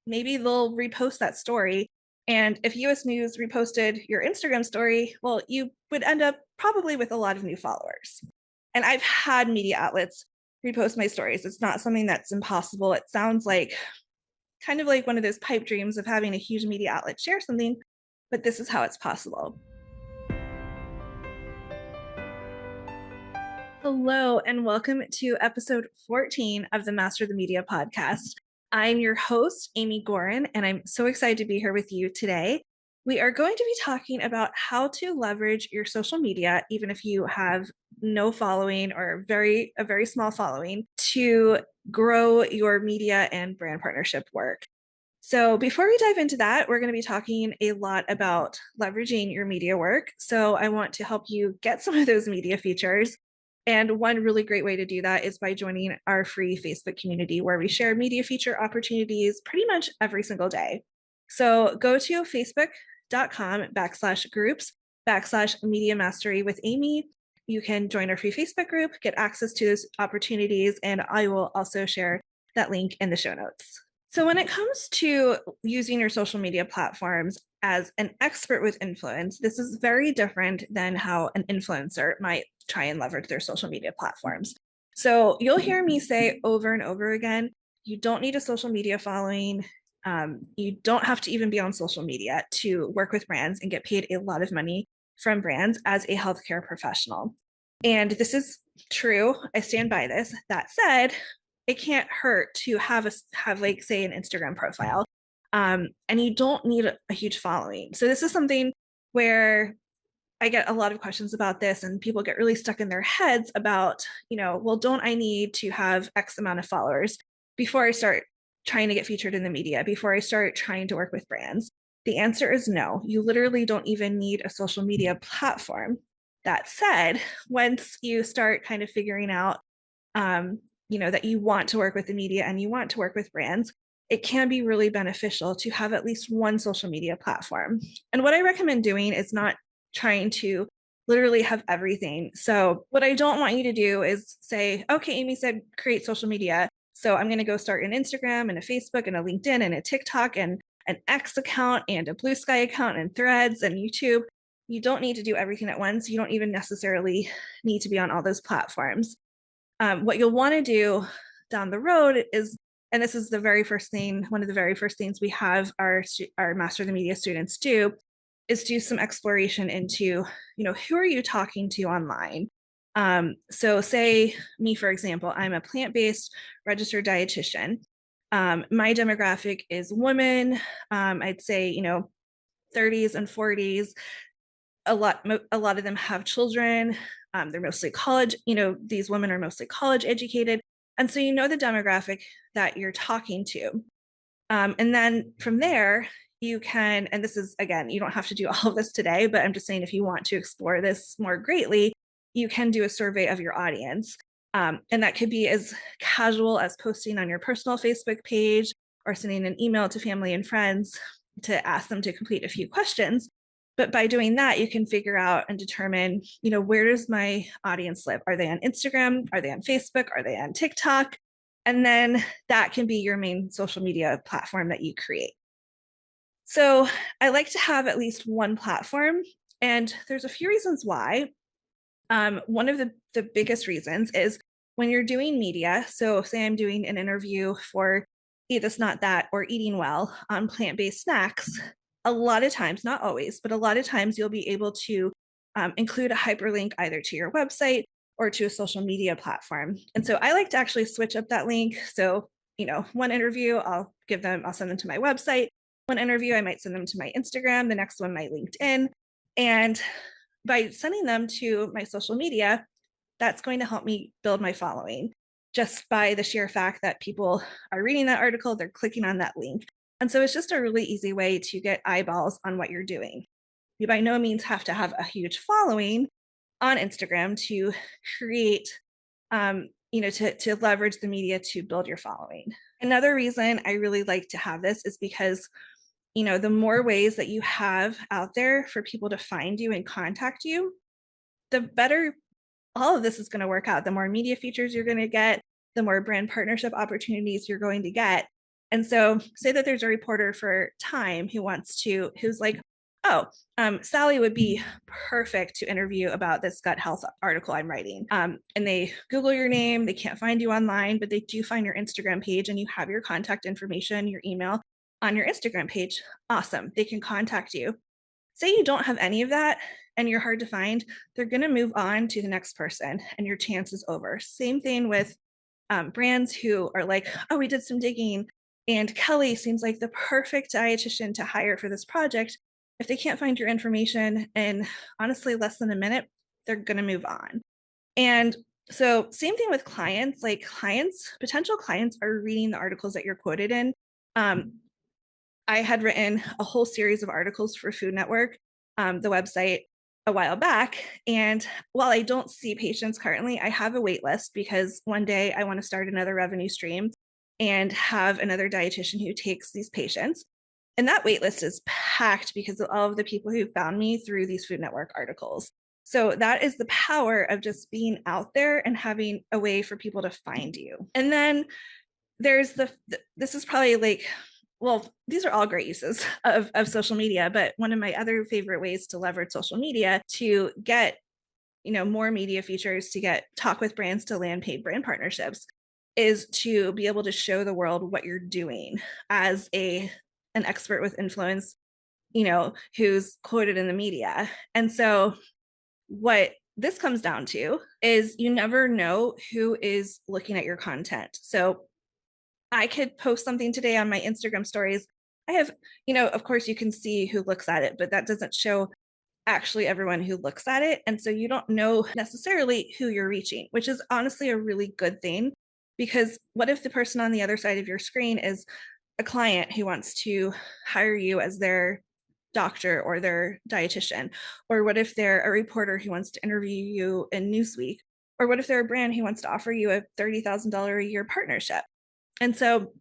maybe they'll repost that story. And if US News reposted your Instagram story, well, you would end up probably with a lot of new followers. And I've had media outlets repost my stories. It's not something that's impossible. It sounds like kind of like one of those pipe dreams of having a huge media outlet share something, but this is how it's possible. Hello, and welcome to episode 14 of the Master the Media podcast. I'm your host, Amy Gorin, and I'm so excited to be here with you today. We are going to be talking about how to leverage your social media, even if you have no following or a very small following, to grow your media and brand partnership work. So before we dive into that, we're going to be talking a lot about leveraging your media work. So I want to help you get some of those media features. And one really great way to do that is by joining our free Facebook community where we share media feature opportunities pretty much every single day. So go to facebook.com/groups/media mastery with Amy. You can join our free Facebook group, get access to those opportunities, and I will also share that link in the show notes. So when it comes to using your social media platforms as an expert with influence, this is very different than how an influencer might try and leverage their social media platforms. So you'll hear me say over and over again, you don't need a social media following. You don't have to even be on social media to work with brands and get paid a lot of money from brands as a healthcare professional. And this is true. I stand by this. That said, it can't hurt to have like say an Instagram profile. And you don't need a huge following. So this is something where I get a lot of questions about this and people get really stuck in their heads about, well, don't I need to have X amount of followers before I start trying to get featured in the media, before I start trying to work with brands? The answer is no. You literally don't even need a social media platform. That said, once you start kind of figuring out that you want to work with the media and you want to work with brands, it can be really beneficial to have at least one social media platform. And what I recommend doing is not trying to literally have everything. So what I don't want you to do is say, okay, Amy said create social media, so I'm going to go start an Instagram and a Facebook and a LinkedIn and a TikTok and an X account and a Blue Sky account and Threads and YouTube. You don't need to do everything at once. You don't even necessarily need to be on all those platforms. What you'll want to do down the road is, and this is the very first thing, one of the very first things we have our Master of the Media students do, is do some exploration into, who are you talking to online? So say me, for example, I'm a plant-based registered dietitian. My demographic is women. I'd say, 30s and 40s. A lot of them have children. They're mostly college, these women are mostly college educated. And so the demographic that you're talking to. And then from there, you can, and this is, again, you don't have to do all of this today, but I'm just saying if you want to explore this more greatly, you can do a survey of your audience. And that could be as casual as posting on your personal Facebook page or sending an email to family and friends to ask them to complete a few questions. But by doing that, you can figure out and determine, where does my audience live? Are they on Instagram? Are they on Facebook? Are they on TikTok? And then that can be your main social media platform that you create. So I like to have at least one platform, and there's a few reasons why. One of the biggest reasons is when you're doing media. So say I'm doing an interview for Eat This Not That or Eating Well on plant-based snacks. A lot of times, not always, but a lot of times you'll be able to include a hyperlink either to your website or to a social media platform. And so I like to actually switch up that link. So, one interview, I'll send them to my website. One interview, I might send them to my Instagram, the next one, my LinkedIn. And by sending them to my social media, that's going to help me build my following just by the sheer fact that people are reading that article, they're clicking on that link. And so it's just a really easy way to get eyeballs on what you're doing. You by no means have to have a huge following on Instagram to create, to leverage the media to build your following. Another reason I really like to have this is because, the more ways that you have out there for people to find you and contact you, the better all of this is going to work out. The more media features you're going to get, the more brand partnership opportunities you're going to get. And so say that there's a reporter for Time who's like, oh, Sally would be perfect to interview about this gut health article I'm writing. And they Google your name, they can't find you online, but they do find your Instagram page and you have your contact information, your email on your Instagram page. Awesome. They can contact you. Say you don't have any of that and you're hard to find, they're going to move on to the next person and your chance is over. Same thing with brands who are like, oh, we did some digging and Kelly seems like the perfect dietitian to hire for this project. If they can't find your information in honestly less than a minute, they're going to move on. And so same thing with clients, potential clients are reading the articles that you're quoted in. I had written a whole series of articles for Food Network, the website, a while back. And while I don't see patients currently, I have a wait list because one day I want to start another revenue stream and have another dietitian who takes these patients. And that wait list is packed because of all of the people who found me through these Food Network articles. So that is the power of just being out there and having a way for people to find you. And then there's this is probably like, well, these are all great uses of social media, but one of my other favorite ways to leverage social media to get more media features, to get talk with brands, to land paid brand partnerships, is to be able to show the world what you're doing as an expert with influence, who's quoted in the media. And so what this comes down to is you never know who is looking at your content. So I could post something today on my Instagram stories. I have, of course you can see who looks at it, but that doesn't show actually everyone who looks at it. And so you don't know necessarily who you're reaching, which is honestly a really good thing, because what if the person on the other side of your screen is a client who wants to hire you as their doctor or their dietitian? Or what if they're a reporter who wants to interview you in Newsweek? Or what if they're a brand who wants to offer you a $30,000 a year partnership? And so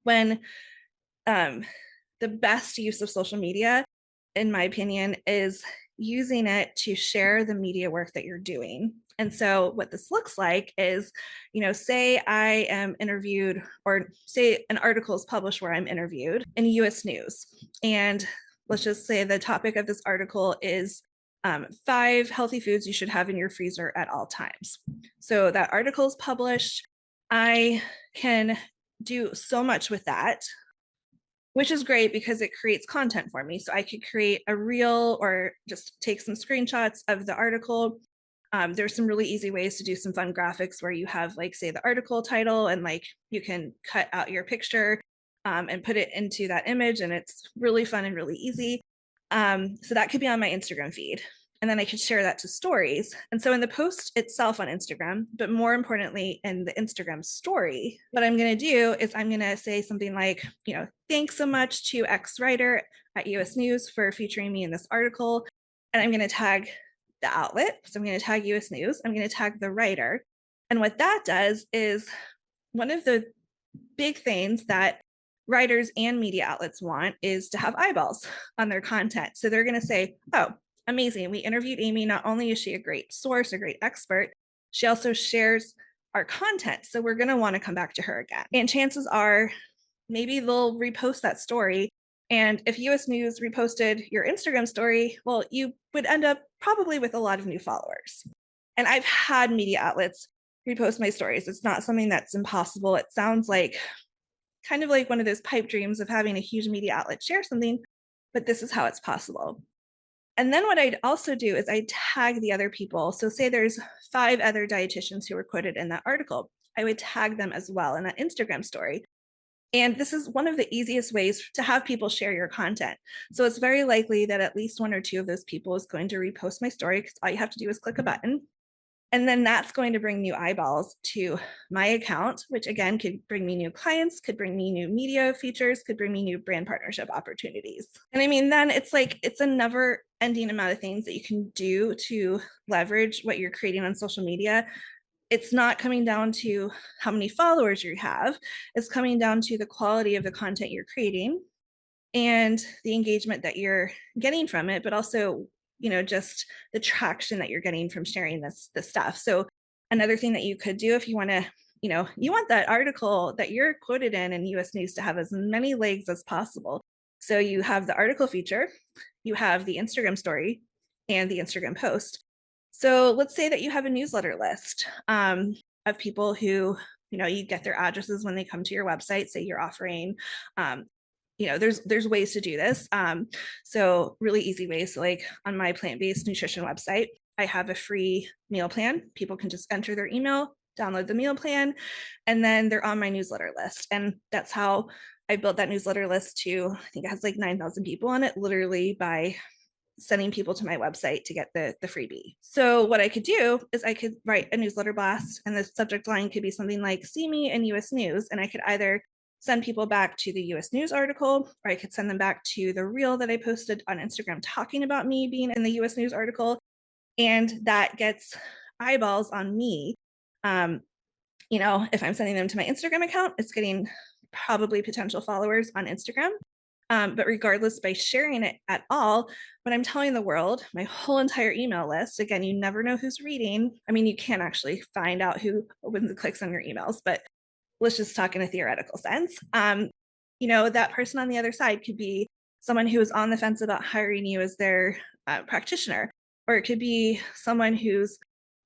when the best use of social media, in my opinion, is using it to share the media work that you're doing. And so what this looks like is, say I am interviewed, or say an article is published where I'm interviewed in US News. And let's just say the topic of this article is 5 healthy foods you should have in your freezer at all times. So that article is published. I can do so much with that, which is great because it creates content for me. So I could create a reel or just take some screenshots of the article. There's some really easy ways to do some fun graphics where you have, like, say, the article title, and like you can cut out your picture and put it into that image, and it's really fun and really easy. So that could be on my Instagram feed. And then I could share that to stories. And so in the post itself on Instagram, but more importantly in the Instagram story, what I'm going to do is I'm going to say something like, thanks so much to X writer at US News for featuring me in this article. And I'm going to tag the outlet. So I'm going to tag US News. I'm going to tag the writer. And what that does is, one of the big things that writers and media outlets want is to have eyeballs on their content. So they're going to say, oh, amazing, we interviewed Amy. Not only is she a great source, a great expert, she also shares our content. So we're going to want to come back to her again. And chances are maybe they'll repost that story. And if US News reposted your Instagram story, well, you would end up probably with a lot of new followers. And I've had media outlets repost my stories. It's not something that's impossible. It sounds like kind of like one of those pipe dreams of having a huge media outlet share something, but this is how it's possible. And then what I'd also do is I'd tag the other people. So say there's 5 other dietitians who were quoted in that article. I would tag them as well in that Instagram story. And this is one of the easiest ways to have people share your content. So it's very likely that at least 1 or 2 of those people is going to repost my story, because all you have to do is click a button. And then that's going to bring new eyeballs to my account, which again could bring me new clients, could bring me new media features, could bring me new brand partnership opportunities. And I mean, then it's a never ending amount of things that you can do to leverage what you're creating on social media. It's not coming down to how many followers you have. It's coming down to the quality of the content you're creating and the engagement that you're getting from it, but also just the traction that you're getting from sharing this stuff. So another thing that you could do if you want to you want that article that you're quoted in US News to have as many legs as possible. So you have the article feature, you have the Instagram story, and the Instagram post. So let's say that you have a newsletter list of people who, you get their addresses when they come to your website. Say you're offering, there's ways to do this. So really easy ways. So like on my plant-based nutrition website, I have a free meal plan. People can just enter their email, download the meal plan, and then they're on my newsletter list. And that's how I built that newsletter list to, I think it has like 9,000 people on it, literally by sending people to my website to get the freebie. So what I could do is I could write a newsletter blast, and the subject line could be something like "See me in US News," and I could either send people back to the US News article, or I could send them back to the reel that I posted on Instagram talking about me being in the US News article, and that gets eyeballs on me. If I'm sending them to my Instagram account, it's getting probably potential followers on Instagram. But regardless, by sharing it at all, when I'm telling the world, my whole entire email list, again, you never know who's reading. I mean, you can actually find out who opens and clicks on your emails, but let's just talk in a theoretical sense. That person on the other side could be someone who is on the fence about hiring you as their practitioner, or it could be someone who's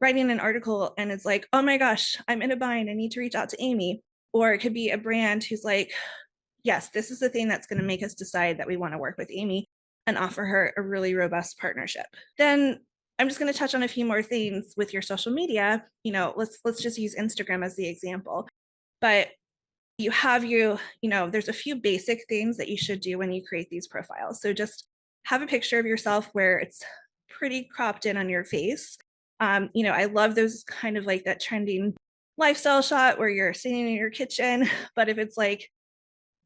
writing an article and it's like, oh my gosh, I'm in a bind, I need to reach out to Amy. Or it could be a brand who's like, yes, this is the thing that's going to make us decide that we want to work with Amy and offer her a really robust partnership. Then I'm just going to touch on a few more things with your social media. Let's just use Instagram as the example. But there's a few basic things that you should do when you create these profiles. So just have a picture of yourself where it's pretty cropped in on your face. I love those kind of like that trending lifestyle shot where you're sitting in your kitchen, but if it's like,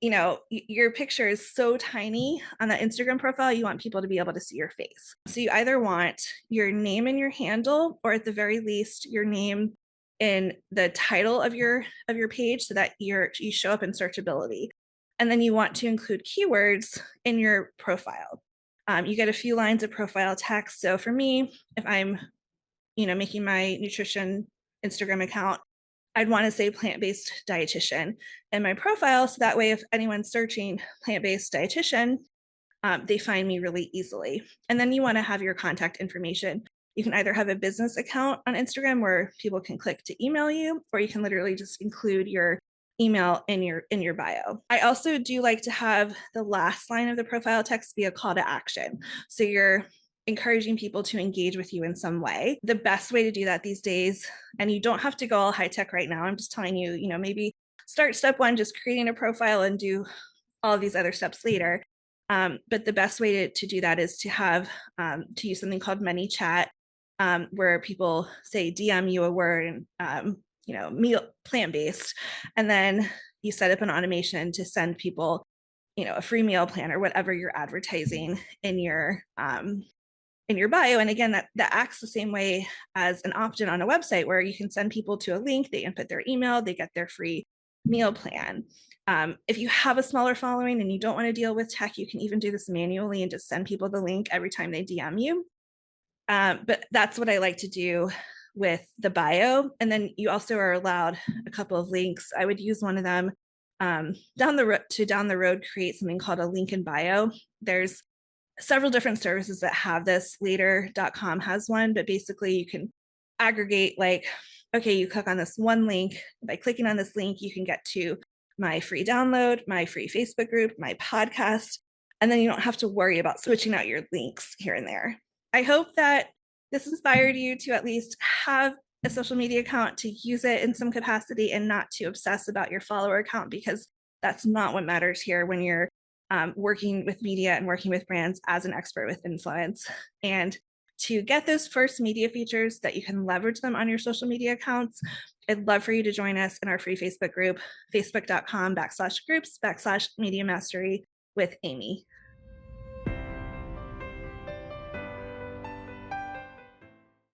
your picture is so tiny on that Instagram profile, you want people to be able to see your face. So you either want your name and your handle, or at the very least, your name in the title of your page so that you show up in searchability. And then you want to include keywords in your profile. You get a few lines of profile text. So for me, if I'm, making my nutrition Instagram account, I'd want to say plant-based dietitian in my profile. So that way, if anyone's searching plant-based dietitian, they find me really easily. And then you want to have your contact information. You can either have a business account on Instagram where people can click to email you, or you can literally just include your email in your bio. I also do like to have the last line of the profile text be a call to action. So you're encouraging people to engage with you in some way. The best way to do that these days, and you don't have to go all high tech right now, I'm just telling you, maybe start step one, just creating a profile, and do all of these other steps later. But the best way to do that is to have to use something called ManyChat, where people say DM you a word and meal plant-based, and then you set up an automation to send people a free meal plan or whatever you're advertising in your bio. And again, that acts the same way as an opt-in on a website, where you can send people to a link, they input their email, they get their free meal plan. If you have a smaller following and you don't want to deal with tech, you can even do this manually and just send people the link every time they DM you. But that's what I like to do with the bio. And then you also are allowed a couple of links. I would use one of them down the road, create something called a link in bio. There's several different services that have this. Later.com has one, but basically you can aggregate, like, okay, you click on this one link. By clicking on this link, you can get to my free download, my free Facebook group, my podcast, and then you don't have to worry about switching out your links here and there. I hope that this inspired you to at least have a social media account, to use it in some capacity, and not to obsess about your follower count, because that's not what matters here when you're working with media and working with brands as an expert with influence. And to get those first media features that you can leverage them on your social media accounts, I'd love for you to join us in our free Facebook group, facebook.com/groups/media mastery with Amy.